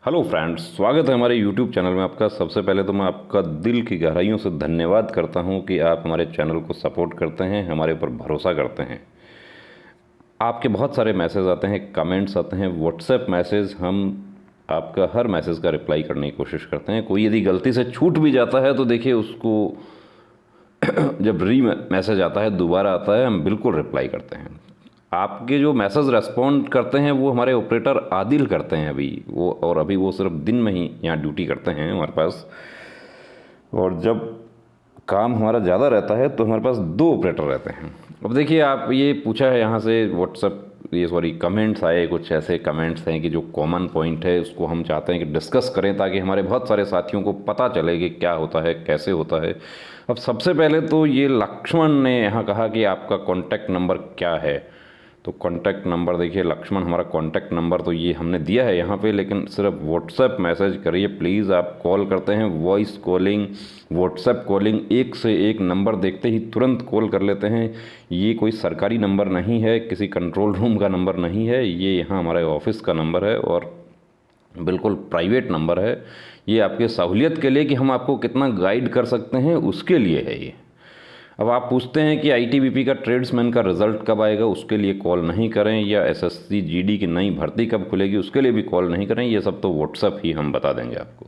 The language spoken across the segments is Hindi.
हेलो फ्रेंड्स, स्वागत है हमारे यूट्यूब चैनल में आपका। सबसे पहले तो मैं आपका दिल की गहराइयों से धन्यवाद करता हूं कि आप हमारे चैनल को सपोर्ट करते हैं, हमारे ऊपर भरोसा करते हैं। आपके बहुत सारे मैसेज आते हैं, कमेंट्स आते हैं, व्हाट्सएप मैसेज। हम आपका हर मैसेज का रिप्लाई करने की कोशिश करते हैं। कोई यदि गलती से छूट भी जाता है तो देखिए उसको जब मैसेज आता है, दोबारा आता है, हम बिल्कुल रिप्लाई करते हैं। आपके जो मैसेज रेस्पॉन्ड करते हैं वो हमारे ऑपरेटर आदिल करते हैं अभी वो, और अभी वो सिर्फ दिन में ही यहाँ ड्यूटी करते हैं हमारे पास। और जब काम हमारा ज़्यादा रहता है तो हमारे पास दो ऑपरेटर रहते हैं। अब देखिए, आप ये पूछा है यहाँ से व्हाट्सएप, ये सॉरी कमेंट्स आए, कुछ ऐसे कमेंट्स हैं कि जो कॉमन पॉइंट है उसको हम चाहते हैं कि डिस्कस करें, ताकि हमारे बहुत सारे साथियों को पता चले कि क्या होता है, कैसे होता है। अब सबसे पहले तो ये लक्ष्मण ने यहाँ कहा कि आपका कॉन्टैक्ट नंबर क्या है। तो कॉन्टैक्ट नंबर देखिए लक्ष्मण, हमारा कॉन्टैक्ट नंबर तो ये हमने दिया है यहाँ पे, लेकिन सिर्फ व्हाट्सएप मैसेज करिए प्लीज़। आप कॉल करते हैं, वॉइस कॉलिंग, व्हाट्सएप कॉलिंग, एक से एक नंबर देखते ही तुरंत कॉल कर लेते हैं। ये कोई सरकारी नंबर नहीं है, किसी कंट्रोल रूम का नंबर नहीं है, ये यहाँ हमारे ऑफिस का नंबर है और बिल्कुल प्राइवेट नंबर है। ये आपके सहूलियत के लिए कि हम आपको कितना गाइड कर सकते हैं उसके लिए है ये। अब आप पूछते हैं कि आईटीबीपी का ट्रेड्समैन का रिज़ल्ट कब आएगा, उसके लिए कॉल नहीं करें, या एसएससी जीडी की नई भर्ती कब खुलेगी उसके लिए भी कॉल नहीं करें। ये सब तो व्हाट्सएप ही हम बता देंगे आपको।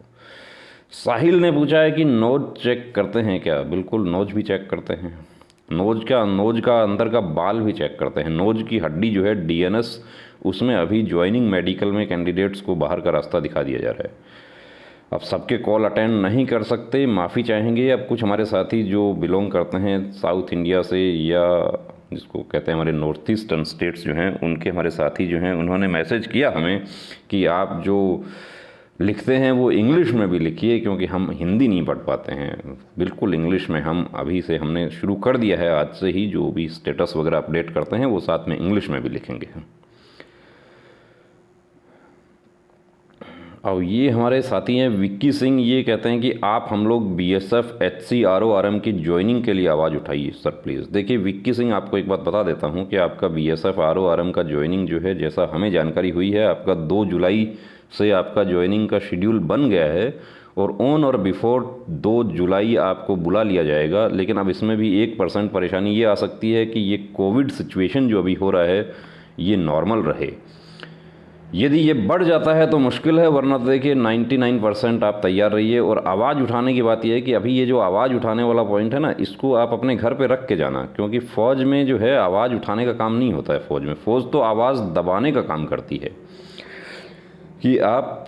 साहिल ने पूछा है कि नोज चेक करते हैं क्या। बिल्कुल, नोज भी चेक करते हैं। नोज का अंदर का बाल भी चेक करते हैं। नोज की हड्डी जो है डीएनएस, उसमें अभी ज्वाइनिंग मेडिकल में कैंडिडेट्स को बाहर का रास्ता दिखा दिया जा रहा है। अब सबके कॉल अटेंड नहीं कर सकते, माफ़ी चाहेंगे। अब कुछ हमारे साथी जो बिलोंग करते हैं साउथ इंडिया से, या जिसको कहते हैं हमारे नॉर्थ ईस्टर्न स्टेट्स जो हैं, उनके हमारे साथी जो हैं, उन्होंने मैसेज किया हमें कि आप जो लिखते हैं वो इंग्लिश में भी लिखिए, क्योंकि हम हिंदी नहीं पढ़ पाते हैं। बिल्कुल इंग्लिश में हम अभी से हमने शुरू कर दिया है, आज से ही जो भी स्टेटस वगैरह अपडेट करते हैं वो साथ में इंग्लिश में भी लिखेंगे। और ये हमारे साथी हैं विक्की सिंह, ये कहते हैं कि आप हम लोग बीएसएफ एचसी आरओआरएम की ज्वाइनिंग के लिए आवाज़ उठाइए सर प्लीज़। देखिए विक्की सिंह, आपको एक बात बता देता हूँ कि आपका बीएसएफ आरओआरएम का ज्वाइनिंग जो है, जैसा हमें जानकारी हुई है, आपका 2 जुलाई से आपका ज्वाइनिंग का शेड्यूल बन गया है और ऑन और बिफोर 2 जुलाई आपको बुला लिया जाएगा। लेकिन अब इसमें भी 1% परेशानी ये आ सकती है कि ये कोविड सिचुएशन जो अभी हो रहा है ये नॉर्मल रहे। यदि ये बढ़ जाता है तो मुश्किल है, वरना तो देखिए 99% आप तैयार रहिए। और आवाज़ उठाने की बात यह है कि अभी ये जो आवाज़ उठाने वाला पॉइंट है ना, इसको आप अपने घर पे रख के जाना, क्योंकि फ़ौज में जो है आवाज़ उठाने का काम नहीं होता है। फ़ौज तो आवाज़ दबाने का काम करती है कि आप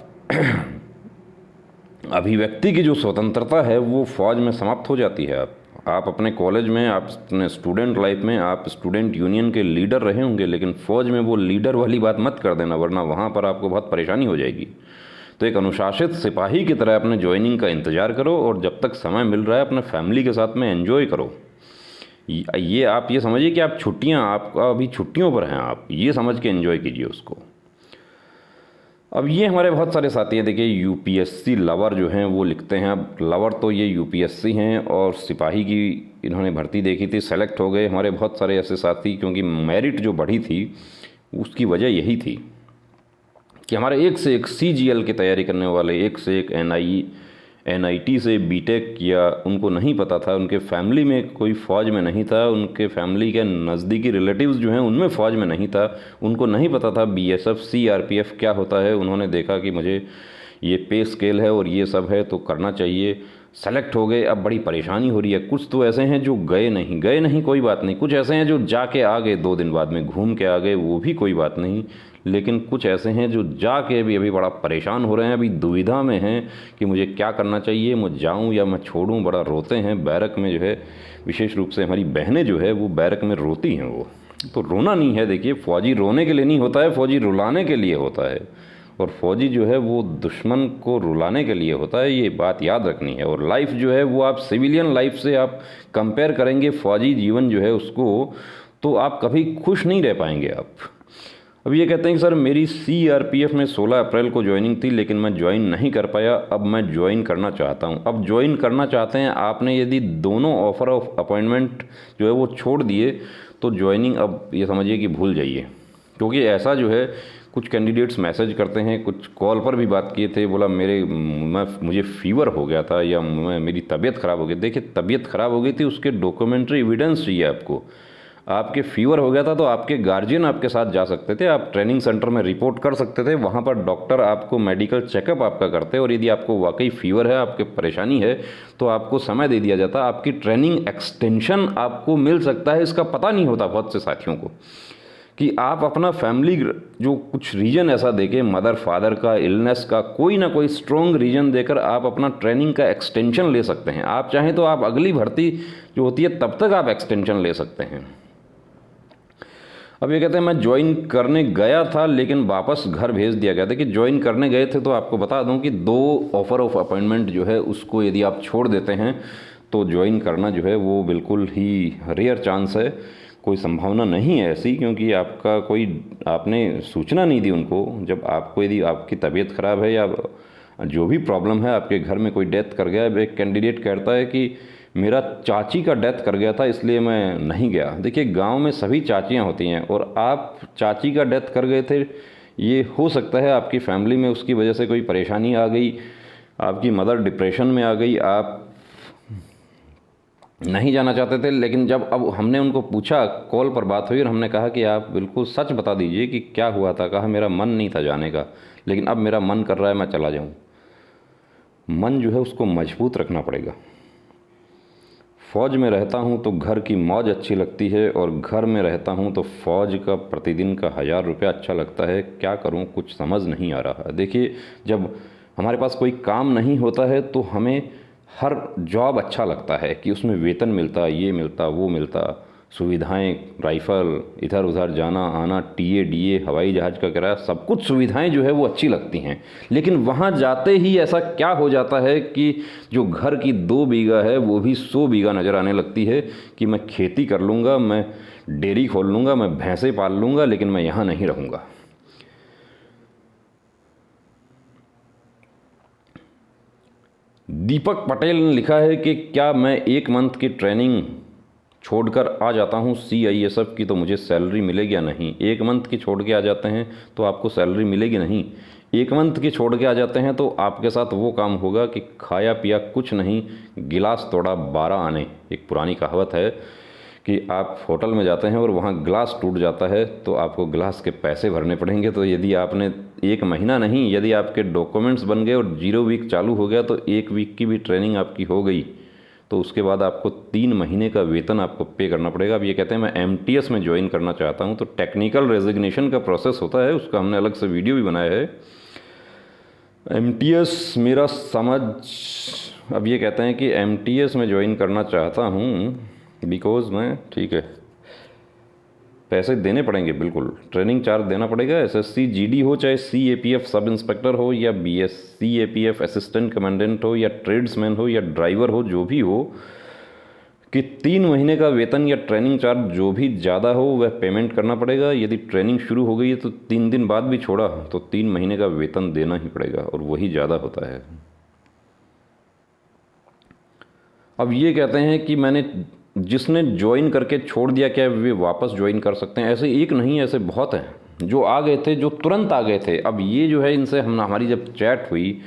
अभिव्यक्ति की जो स्वतंत्रता है वो फ़ौज में समाप्त हो जाती है। आप अपने कॉलेज में, आप अपने स्टूडेंट लाइफ में आप स्टूडेंट यूनियन के लीडर रहे होंगे, लेकिन फ़ौज में वो लीडर वाली बात मत कर देना, वरना वहाँ पर आपको बहुत परेशानी हो जाएगी। तो एक अनुशासित सिपाही की तरह अपने ज्वाइनिंग का इंतज़ार करो, और जब तक समय मिल रहा है अपने फैमिली के साथ में एंजॉय करो। ये आप ये समझिए कि आप छुट्टियाँ, आपका अभी छुट्टियों पर हैं, आप ये समझ के एंजॉय कीजिए उसको। अब ये हमारे बहुत सारे साथी हैं, देखिए यूपीएससी लवर जो हैं वो लिखते हैं। अब लवर तो ये यूपीएससी हैं, और सिपाही की इन्होंने भर्ती देखी थी, सेलेक्ट हो गए हमारे बहुत सारे ऐसे साथी, क्योंकि मेरिट जो बढ़ी थी उसकी वजह यही थी कि हमारे एक से एक सीजीएल की तैयारी करने वाले, एक से एक एनआईटी से बीटेक किया, उनको नहीं पता था, उनके फैमिली में कोई फ़ौज में नहीं था, उनके फैमिली के नज़दीकी रिलेटिव्स जो हैं उनमें फ़ौज में नहीं था, उनको नहीं पता था बीएसएफ सीआरपीएफ क्या होता है। उन्होंने देखा कि मुझे ये पे स्केल है और ये सब है तो करना चाहिए, सेलेक्ट हो गए। अब बड़ी परेशानी हो रही है। कुछ तो ऐसे हैं जो गए नहीं, कोई बात नहीं। कुछ ऐसे हैं जो जाके आ गए, 2 दिन बाद में घूम के आ गए, वो भी कोई बात नहीं। लेकिन कुछ ऐसे हैं जो जाके भी अभी बड़ा परेशान हो रहे हैं, अभी दुविधा में हैं कि मुझे क्या करना चाहिए, मैं जाऊं या मैं छोड़ूं। बड़ा रोते हैं बैरक में जो है, विशेष रूप से हमारी बहनें जो है वो बैरक में रोती हैं। वो तो रोना नहीं है, देखिए फ़ौजी रोने के लिए नहीं होता है, फ़ौजी रुलाने के लिए होता है। और फ़ौजी जो है वो दुश्मन को रुलाने के लिए होता है, ये बात याद रखनी है। और लाइफ जो है वो आप सिविलियन लाइफ से आप कंपेयर करेंगे फ़ौजी जीवन जो है उसको, तो आप कभी खुश नहीं रह पाएंगे आप। अब ये कहते हैं कि सर मेरी सीआरपीएफ में 16 अप्रैल को ज्वाइनिंग थी, लेकिन मैं ज्वाइन नहीं कर पाया, अब मैं ज्वाइन करना चाहता हूँ। अब ज्वाइन करना चाहते हैं आपने, यदि दोनों ऑफ़र ऑफ अपॉइंटमेंट जो है वो छोड़ दिए तो ज्वाइनिंग अब ये समझिए कि भूल जाइए। क्योंकि ऐसा जो है कुछ कैंडिडेट्स मैसेज करते हैं, कुछ कॉल पर भी बात किए थे, बोला मुझे फ़ीवर हो गया था या मेरी तबीयत ख़राब हो गई। देखिए, तबीयत ख़राब हो गई थी, उसके डॉक्यूमेंट्री एविडेंस चाहिए आपको। आपके फ़ीवर हो गया था तो आपके गार्जियन आपके साथ जा सकते थे, आप ट्रेनिंग सेंटर में रिपोर्ट कर सकते थे, वहाँ पर डॉक्टर आपको मेडिकल चेकअप आपका करते, और यदि आपको वाकई फ़ीवर है, आपके परेशानी है, तो आपको समय दे दिया जाता, आपकी ट्रेनिंग एक्सटेंशन आपको मिल सकता है। इसका पता नहीं होता बहुत से साथियों को कि आप अपना फैमिली जो कुछ रीज़न ऐसा देके, मदर फादर का, इलनेस का, कोई ना कोई स्ट्रॉन्ग रीज़न देकर आप अपना ट्रेनिंग का एक्सटेंशन ले सकते हैं। आप चाहें तो आप अगली भर्ती जो होती है तब तक आप एक्सटेंशन ले सकते हैं। अब ये कहते हैं मैं ज्वाइन करने गया था लेकिन वापस घर भेज दिया गया था। कि ज्वाइन करने गए थे तो आपको बता दूं कि 2 ऑफ़र ऑफ अपॉइंटमेंट जो है उसको यदि आप छोड़ देते हैं तो ज्वाइन करना जो है वो बिल्कुल ही रेयर चांस है, कोई संभावना नहीं है ऐसी, क्योंकि आपने सूचना नहीं दी उनको। जब आपको यदि आपकी तबीयत ख़राब है या जो भी प्रॉब्लम है, आपके घर में कोई डेथ कर गया, एक कैंडिडेट कहता है कि मेरा चाची का डेथ कर गया था इसलिए मैं नहीं गया। देखिए, गांव में सभी चाचियां होती हैं और आप चाची का डेथ कर गए थे, ये हो सकता है आपकी फैमिली में उसकी वजह से कोई परेशानी आ गई, आपकी मदर डिप्रेशन में आ गई, आप नहीं जाना चाहते थे। लेकिन जब अब हमने उनको पूछा, कॉल पर बात हुई और हमने कहा कि आप बिल्कुल सच बता दीजिए कि क्या हुआ था। कहा मेरा मन नहीं था जाने का, लेकिन अब मेरा मन कर रहा है मैं चला जाऊँ। मन जो है उसको मजबूत रखना पड़ेगा। फ़ौज में रहता हूँ तो घर की मौज अच्छी लगती है और घर में रहता हूँ तो फ़ौज का प्रतिदिन का 1000 रुपया अच्छा लगता है। क्या करूँ, कुछ समझ नहीं आ रहा। देखिए, जब हमारे पास कोई काम नहीं होता है तो हमें हर जॉब अच्छा लगता है कि उसमें वेतन मिलता, ये मिलता, वो मिलता, सुविधाएं, राइफ़ल, इधर उधर जाना आना, टीए डीए, हवाई जहाज़ का किराया, सब कुछ सुविधाएं जो है वो अच्छी लगती हैं। लेकिन वहाँ जाते ही ऐसा क्या हो जाता है कि जो घर की 2 बीघा है वो भी 100 बीघा नज़र आने लगती है कि मैं खेती कर लूँगा, मैं डेयरी खोल लूँगा, मैं भैंसें पाल लूँगा, लेकिन मैं यहाँ नहीं रहूँगा। दीपक पटेल ने लिखा है कि क्या मैं 1 मंथ की ट्रेनिंग छोड़कर आ जाता हूँ CISF की तो मुझे सैलरी मिलेगी या नहीं। 1 मंथ की छोड़ के आ जाते हैं तो आपको सैलरी मिलेगी नहीं। 1 मंथ की छोड़ के आ जाते हैं तो आपके साथ वो काम होगा कि खाया पिया कुछ नहीं, गिलास तोड़ा 12 आने। एक पुरानी कहावत है कि आप होटल में जाते हैं और वहाँ गिलास टूट जाता है तो आपको गिलास के पैसे भरने पड़ेंगे। तो यदि आपने 1 महीना नहीं, यदि आपके डॉक्यूमेंट्स बन गए और 0 वीक चालू हो गया तो 1 वीक की भी ट्रेनिंग आपकी हो गई तो उसके बाद आपको 3 महीने का वेतन आपको पे करना पड़ेगा। अब ये कहते हैं मैं MTS में ज्वाइन करना चाहता हूँ, तो टेक्निकल रेजिग्नेशन का प्रोसेस होता है, उसका हमने अलग से वीडियो भी बनाया है। MTS मेरा समझ, अब ये कहते हैं कि MTS में ज्वाइन करना चाहता हूँ बिकॉज मैं, ठीक है, पैसे देने पड़ेंगे, बिल्कुल ट्रेनिंग चार्ज देना पड़ेगा। SSC GD हो, चाहे CAPF सब इंस्पेक्टर हो या CAPF असिस्टेंट कमांडेंट हो या ट्रेड्समैन हो या ड्राइवर हो, जो भी हो, कि 3 महीने का वेतन या ट्रेनिंग चार्ज जो भी ज़्यादा हो वह पेमेंट करना पड़ेगा। यदि ट्रेनिंग शुरू हो गई है तो 3 दिन बाद भी छोड़ा तो 3 महीने का वेतन देना ही पड़ेगा और वही ज़्यादा होता है। अब ये कहते हैं कि जिसने ज्वाइन करके छोड़ दिया, क्या वे वापस ज्वाइन कर सकते हैं? ऐसे एक नहीं, ऐसे बहुत हैं जो आ गए थे, जो तुरंत आ गए थे। अब ये जो है, इनसे हमारी जब चैट हुई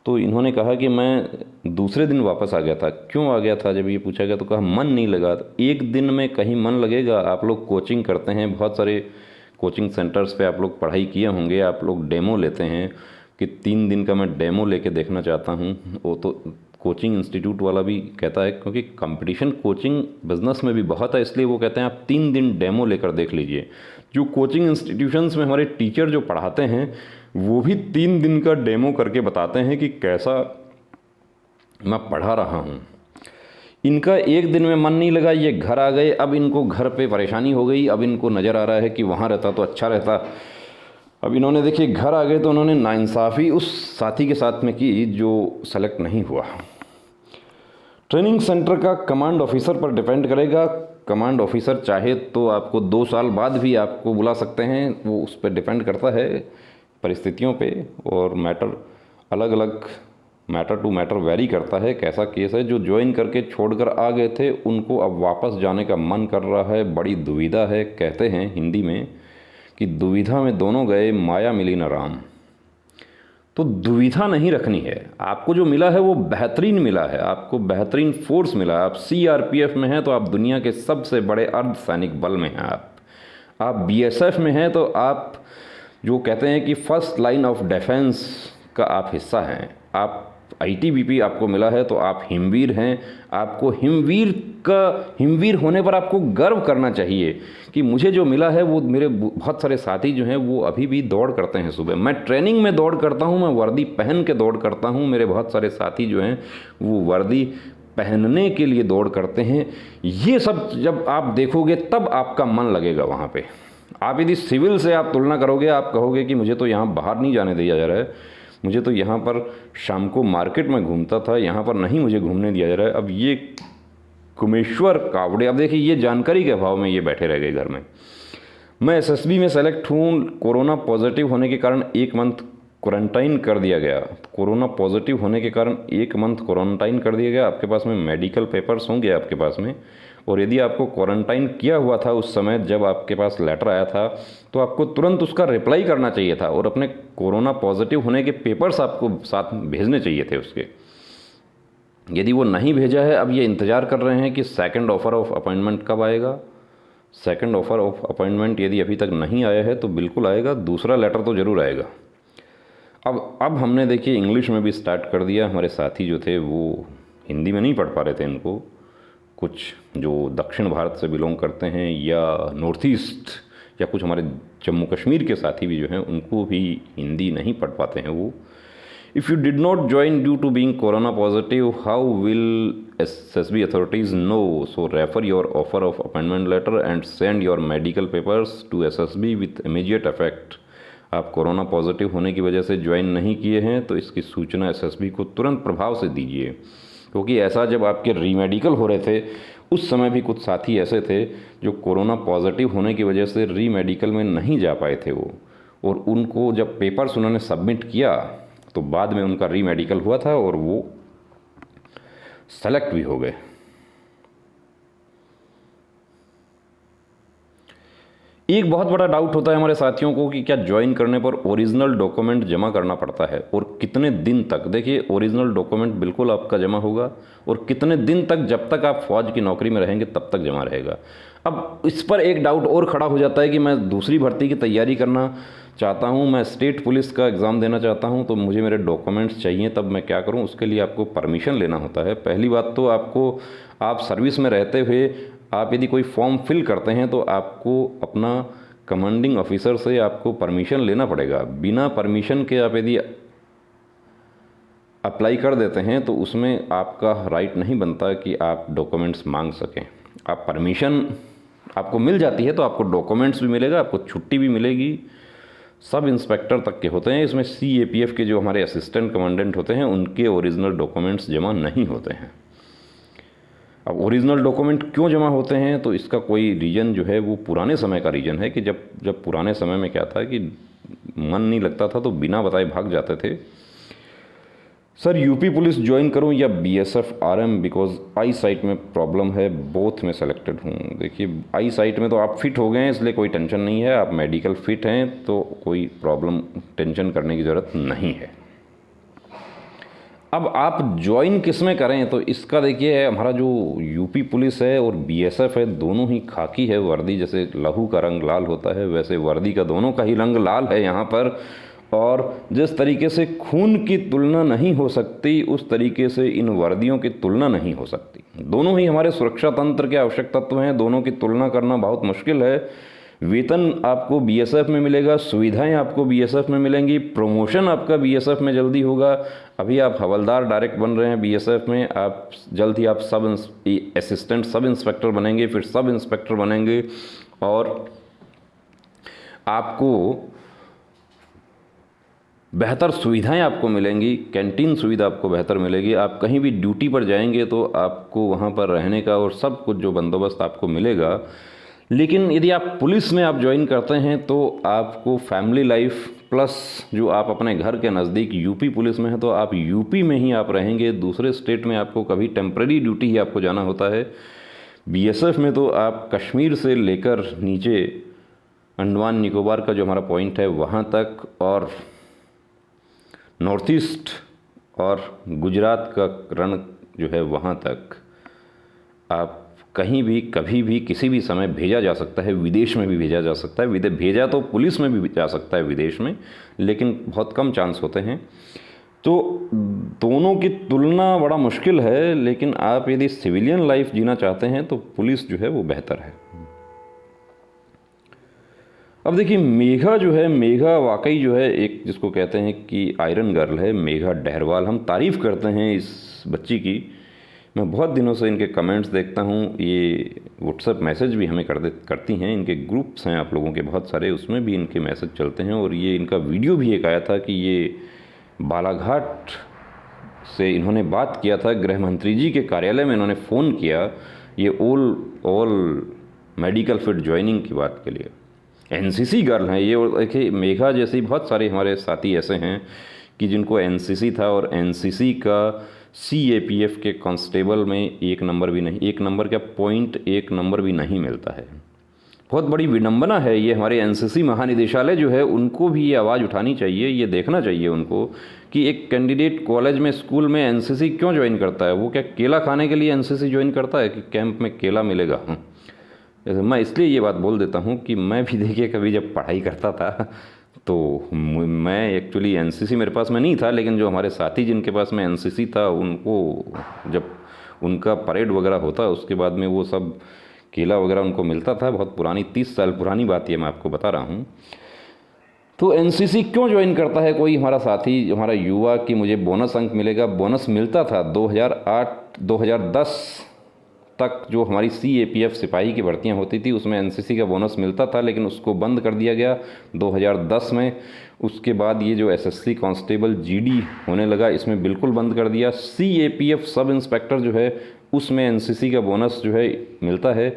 तो इन्होंने कहा कि मैं दूसरे दिन वापस आ गया था। क्यों आ गया था जब ये पूछा गया तो कहा मन नहीं लगा। तो 1 दिन में कहीं मन लगेगा? आप लोग कोचिंग करते हैं, बहुत सारे कोचिंग सेंटर्स पे आप लोग पढ़ाई किए होंगे, आप लोग डेमो लेते हैं कि 3 दिन का मैं डेमो लेके देखना चाहता हूँ। वो तो कोचिंग इंस्टीट्यूट वाला भी कहता है, क्योंकि कंपटीशन कोचिंग बिजनेस में भी बहुत है, इसलिए वो कहते हैं आप 3 दिन डेमो लेकर देख लीजिए। जो कोचिंग इंस्टीट्यूशंस में हमारे टीचर जो पढ़ाते हैं वो भी 3 दिन का डेमो करके बताते हैं कि कैसा मैं पढ़ा रहा हूँ। इनका 1 दिन में मन नहीं लगा, ये घर आ गए। अब इनको घर पे परेशानी हो गई, अब इनको नज़र आ रहा है कि वहाँ रहता तो अच्छा रहता। अब इन्होंने, देखिए, घर आ गए तो उन्होंने नाइंसाफ़ी उस साथी के साथ में की जो सेलेक्ट नहीं हुआ। ट्रेनिंग सेंटर का कमांड ऑफिसर पर डिपेंड करेगा। कमांड ऑफिसर चाहे तो आपको 2 साल बाद भी आपको बुला सकते हैं, वो उस पर डिपेंड करता है परिस्थितियों पे, और मैटर अलग अलग, मैटर टू मैटर वेरी करता है कैसा केस है। जो ज्वाइन करके छोड़कर आ गए थे उनको अब वापस जाने का मन कर रहा है, बड़ी दुविधा है। कहते हैं हिंदी में कि दुविधा में दोनों गए, माया मिली न राम। तो दुविधा नहीं रखनी है, आपको जो मिला है वो बेहतरीन मिला है, आपको बेहतरीन फोर्स मिला है। आप सीआरपीएफ में हैं तो आप दुनिया के सबसे बड़े अर्धसैनिक बल में हैं। आप बीएसएफ में हैं तो आप जो कहते हैं कि फर्स्ट लाइन ऑफ डिफेंस का आप हिस्सा हैं। आप आईटीबीपी आपको मिला है तो आप हिमवीर हैं। आपको हिमवीर होने पर आपको गर्व करना चाहिए कि मुझे जो मिला है वो, मेरे बहुत सारे साथी जो हैं वो अभी भी दौड़ करते हैं सुबह। मैं ट्रेनिंग में दौड़ करता हूँ, मैं वर्दी पहन के दौड़ करता हूँ। मेरे बहुत सारे साथी जो हैं वो वर्दी पहनने के लिए दौड़ करते हैं। ये सब जब आप देखोगे तब आपका मन लगेगा वहाँ पे। आप यदि सिविल से आप तुलना करोगे, आप कहोगे कि मुझे तो यहाँ बाहर नहीं जाने दिया जा रहा है, मुझे तो यहाँ पर शाम को मार्केट में घूमता था, यहाँ पर नहीं मुझे घूमने दिया जा रहा है। अब ये कुमेश्वर कावड़े, अब देखिए ये जानकारी के अभाव में ये बैठे रह गए घर में। मैं एसएसबी में सेलेक्ट हूँ, कोरोना पॉजिटिव होने के कारण 1 मंथ क्वारंटाइन कर दिया गया। कोरोना पॉजिटिव होने के कारण 1 मंथ क्वारंटाइन कर दिया गया। आपके पास में मेडिकल पेपर्स होंगे आपके पास में, और यदि आपको क्वारंटाइन किया हुआ था उस समय जब आपके पास लेटर आया था तो आपको तुरंत उसका रिप्लाई करना चाहिए था और अपने कोरोना पॉजिटिव होने के पेपर्स आपको साथ भेजने चाहिए थे उसके। यदि वो नहीं भेजा है, अब ये इंतज़ार कर रहे हैं कि सेकंड ऑफ़र ऑफ अपॉइंटमेंट कब आएगा। सेकंड ऑफ़र ऑफ अपॉइंटमेंट यदि अभी तक नहीं आया है तो बिल्कुल आएगा, दूसरा लेटर तो ज़रूर आएगा। अब हमने देखिए इंग्लिश में भी स्टार्ट कर दिया। हमारे साथी जो थे वो हिंदी में नहीं पढ़ पा रहे थे, इनको कुछ जो दक्षिण भारत से बिलोंग करते हैं या नॉर्थ ईस्ट या कुछ हमारे जम्मू कश्मीर के साथी भी जो हैं उनको भी हिंदी नहीं पढ़ पाते हैं वो। If you did not join due to being corona positive, how will SSB authorities know? So refer your offer of appointment letter and send your medical papers to SSB with immediate effect. आप कोरोना पॉजिटिव होने की वजह से ज्वाइन नहीं किए हैं तो इसकी सूचना एसएसबी को तुरंत प्रभाव से दीजिए, क्योंकि ऐसा जब आपके रीमेडिकल हो रहे थे उस समय भी कुछ साथी ऐसे थे जो कोरोना पॉजिटिव होने की वजह से रीमेडिकल में नहीं जा पाए थे वो, और उनको जब पेपर्स उन्होंने सबमिट किया तो बाद में उनका रीमेडिकल हुआ था और वो सेलेक्ट भी हो गए। एक बहुत बड़ा डाउट होता है हमारे साथियों को कि क्या ज्वाइन करने पर ओरिजिनल डॉक्यूमेंट जमा करना पड़ता है और कितने दिन तक। देखिए ओरिजिनल डॉक्यूमेंट बिल्कुल आपका जमा होगा और कितने दिन तक, जब तक आप फौज की नौकरी में रहेंगे तब तक जमा रहेगा। अब इस पर एक डाउट और खड़ा हो जाता है कि मैं दूसरी भर्ती की तैयारी करना चाहता हूँ, मैं स्टेट पुलिस का एग्ज़ाम देना चाहता हूँ, तो मुझे मेरे डॉक्यूमेंट्स चाहिए, तब मैं क्या करूँ? उसके लिए आपको परमिशन लेना होता है। पहली बात तो आप सर्विस में रहते हुए आप यदि कोई फॉर्म फिल करते हैं तो आपको अपना कमांडिंग ऑफिसर से आपको परमिशन लेना पड़ेगा। बिना परमिशन के आप यदि अप्लाई कर देते हैं तो उसमें आपका राइट नहीं बनता कि आप डॉक्यूमेंट्स मांग सकें। आप परमिशन आपको मिल जाती है तो आपको डॉक्यूमेंट्स भी मिलेगा, आपको छुट्टी भी मिलेगी। सब इंस्पेक्टर तक के होते हैं इसमें। सीएपीएफ के जो हमारे असिस्टेंट कमांडेंट होते हैं उनके ओरिजिनल डॉक्यूमेंट्स जमा नहीं होते हैं। अब ओरिजिनल डॉक्यूमेंट क्यों जमा होते हैं तो इसका कोई रीज़न जो है वो पुराने समय का रीज़न है कि जब पुराने समय में क्या था कि मन नहीं लगता था तो बिना बताए भाग जाते थे। सर यूपी पुलिस ज्वाइन करूं या BSF RM, because I site में प्रॉब्लम है, बोथ में सेलेक्टेड हूं। देखिए आई साइट में तो आप फिट हो गए हैं इसलिए कोई टेंशन नहीं है, आप मेडिकल फिट हैं तो कोई प्रॉब्लम टेंशन करने की ज़रूरत नहीं है। अब आप ज्वाइन किस में करें तो इसका देखिए हमारा जो यूपी पुलिस है और बीएसएफ है दोनों ही खाकी है वर्दी, जैसे लहू का रंग लाल होता है वैसे वर्दी का दोनों का ही रंग लाल है यहाँ पर। और जिस तरीके से खून की तुलना नहीं हो सकती उस तरीके से इन वर्दियों की तुलना नहीं हो सकती। दोनों ही हमारे सुरक्षा तंत्र के आवश्यक तत्व हैं, दोनों की तुलना करना बहुत मुश्किल है। वेतन आपको बीएसएफ में मिलेगा, सुविधाएं आपको बीएसएफ में मिलेंगी, प्रमोशन आपका बीएसएफ में जल्दी होगा। अभी आप हवलदार डायरेक्ट बन रहे हैं बीएसएफ में, आप जल्द ही आप असिस्टेंट सब इंस्पेक्टर बनेंगे, फिर सब इंस्पेक्टर बनेंगे और आपको बेहतर सुविधाएं आपको मिलेंगी। कैंटीन सुविधा आपको बेहतर मिलेगी। आप कहीं भी ड्यूटी पर जाएंगे तो आपको वहाँ पर रहने का और सब कुछ जो बंदोबस्त आपको मिलेगा। लेकिन यदि आप पुलिस में आप ज्वाइन करते हैं तो आपको फैमिली लाइफ प्लस जो आप अपने घर के नज़दीक यूपी पुलिस में है तो आप यूपी में ही आप रहेंगे, दूसरे स्टेट में आपको कभी टेम्परेरी ड्यूटी ही आपको जाना होता है। बीएसएफ में तो आप कश्मीर से लेकर नीचे अंडमान निकोबार का जो हमारा पॉइंट है वहाँ तक, और नॉर्थ ईस्ट और गुजरात का रण जो है वहाँ तक आप कहीं भी कभी भी किसी भी समय भेजा जा सकता है। विदेश में भी भेजा जा सकता है। भेजा तो पुलिस में भी जा सकता है विदेश में, लेकिन बहुत कम चांस होते हैं। तो दोनों की तुलना बड़ा मुश्किल है, लेकिन आप यदि सिविलियन लाइफ जीना चाहते हैं तो पुलिस जो है वो बेहतर है। अब देखिए, मेघा जो है, मेघा वाकई जो है एक जिसको कहते हैं कि आयरन गर्ल है, मेघा डहरवाल। हम तारीफ़ करते हैं इस बच्ची की। मैं बहुत दिनों से इनके कमेंट्स देखता हूँ, ये व्हाट्सएप मैसेज भी हमें करती हैं। इनके ग्रुप्स हैं आप लोगों के बहुत सारे, उसमें भी इनके मैसेज चलते हैं। और ये इनका वीडियो भी एक आया था कि ये बालाघाट से इन्होंने बात किया था, गृह मंत्री जी के कार्यालय में इन्होंने फ़ोन किया, ये ऑल मेडिकल फिट ज्वाइनिंग की बात के लिए। एनसीसी गर्ल हैं ये। और देखिए, मेघा जैसे बहुत सारे हमारे साथी ऐसे हैं कि जिनको एनसीसी था, और एनसीसी का सीएपीएफ के कांस्टेबल में 1 नंबर भी नहीं, 1 नंबर क्या 0.1 नंबर भी नहीं मिलता है। बहुत बड़ी विडंबना है ये। हमारे एनसीसी महानिदेशालय जो है उनको भी ये आवाज़ उठानी चाहिए, ये देखना चाहिए उनको कि एक कैंडिडेट कॉलेज में, स्कूल में एनसीसी क्यों ज्वाइन करता है। वो क्या केला खाने के लिए एनसीसी ज्वाइन करता है कि कैंप में केला मिलेगा? मैं इसलिए ये बात बोल देता हूँ कि मैं भी देखिए कभी जब पढ़ाई करता था तो मैं एक्चुअली एनसीसी मेरे पास में नहीं था, लेकिन जो हमारे साथी जिनके पास में एनसीसी था उनको जब उनका परेड वगैरह होता उसके बाद में वो सब केला वगैरह उनको मिलता था। बहुत पुरानी, 30 साल पुरानी बात ये मैं आपको बता रहा हूँ। तो एनसीसी क्यों ज्वाइन करता है कोई हमारा साथी, हमारा युवा, कि मुझे बोनस अंक मिलेगा? बोनस मिलता था 2008-2010 तक जो हमारी सीएपीएफ सिपाही की भर्तियां होती थी उसमें एनसीसी का बोनस मिलता था, लेकिन उसको बंद कर दिया गया 2010 में। उसके बाद ये जो एसएससी कांस्टेबल जीडी होने लगा, इसमें बिल्कुल बंद कर दिया। सीएपीएफ सब इंस्पेक्टर जो है उसमें एनसीसी का बोनस जो है मिलता है।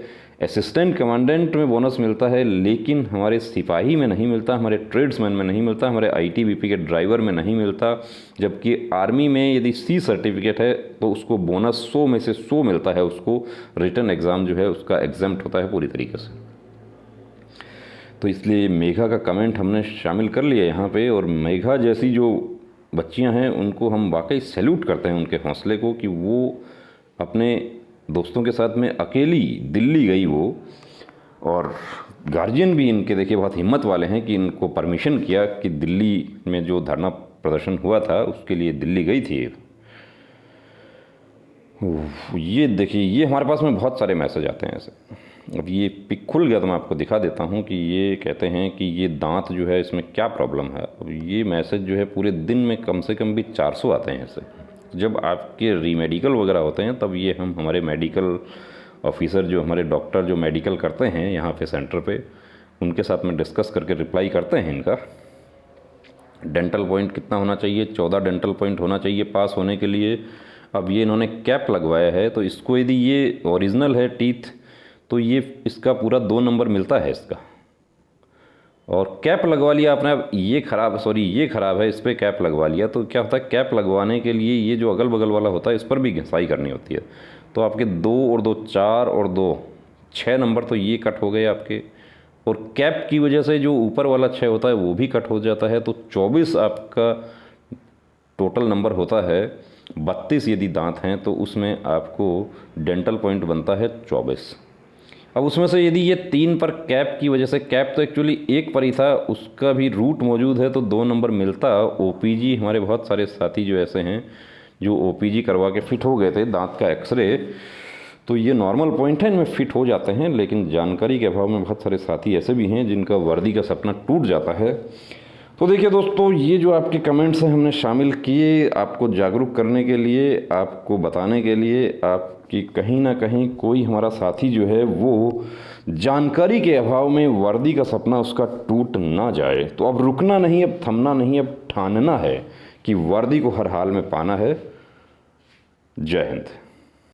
असिस्टेंट कमांडेंट में बोनस मिलता है, लेकिन हमारे सिपाही में नहीं मिलता, हमारे ट्रेड्समैन में नहीं मिलता, हमारे आईटीबीपी के ड्राइवर में नहीं मिलता। जबकि आर्मी में यदि सी सर्टिफिकेट है तो उसको बोनस 100 में से 100 मिलता है। उसको रिटन एग्ज़ाम जो है उसका एग्जम्प्ट होता है पूरी तरीके से। तो इसलिए मेघा का कमेंट हमने शामिल कर लिया यहाँ पे। और मेघा जैसी जो बच्चियाँ हैं उनको हम वाकई सैल्यूट करते हैं, उनके हौसले को, कि वो अपने दोस्तों के साथ में अकेली दिल्ली गई वो। और गार्जियन भी इनके देखिए बहुत हिम्मत वाले हैं कि इनको परमिशन किया कि दिल्ली में जो धरना प्रदर्शन हुआ था उसके लिए दिल्ली गई थी। ये देखिए, ये हमारे पास में बहुत सारे मैसेज आते हैं ऐसे। अब ये पिक खुल गया तो मैं आपको दिखा देता हूँ कि ये कहते हैं कि ये दांत जो है इसमें क्या प्रॉब्लम है। अब ये मैसेज जो है पूरे दिन में कम से कम भी 400 आते हैं ऐसे। जब आपके रीमेडिकल वगैरह होते हैं तब ये हम हमारे मेडिकल ऑफिसर जो हमारे डॉक्टर जो मेडिकल करते हैं यहाँ पे सेंटर पे, उनके साथ में डिस्कस करके रिप्लाई करते हैं इनका। डेंटल पॉइंट कितना होना चाहिए? 14 डेंटल पॉइंट होना चाहिए पास होने के लिए। अब ये इन्होंने कैप लगवाया है, तो इसको यदि ये ओरिजिनल है टीथ तो ये इसका पूरा 2 नंबर मिलता है इसका। और कैप लगवा लिया आपने, अब ये ख़राब है, इस पर कैप लगवा लिया तो क्या होता है, कैप लगवाने के लिए ये जो अगल बगल वाला होता है इस पर भी घिसाई करनी होती है। तो आपके 2 और 2 4 और 2 6 नंबर तो ये कट हो गए आपके। और कैप की वजह से जो ऊपर वाला 6 होता है वो भी कट हो जाता है। तो 24 आपका टोटल नंबर होता है। 32 यदि दांत हैं तो उसमें आपको डेंटल पॉइंट बनता है 24। अब उसमें से यदि ये 3 पर कैप की वजह से, कैप तो एक्चुअली 1 पर ही था, उसका भी रूट मौजूद है तो 2 नंबर मिलता। ओपीजी हमारे बहुत सारे साथी जो ऐसे हैं जो ओपीजी करवा के फिट हो गए थे, दांत का एक्सरे, तो ये नॉर्मल पॉइंट है, इनमें फिट हो जाते हैं। लेकिन जानकारी के अभाव में बहुत सारे साथी ऐसे भी हैं जिनका वर्दी का सपना टूट जाता है। तो देखिए दोस्तों, ये जो आपके कमेंट्स हैं हमने शामिल किए आपको जागरूक करने के लिए, आपको बताने के लिए आपकी कहीं ना कहीं कोई हमारा साथी जो है वो जानकारी के अभाव में वर्दी का सपना उसका टूट ना जाए। तो अब रुकना नहीं, अब थमना नहीं, अब ठानना है कि वर्दी को हर हाल में पाना है। जय हिंद।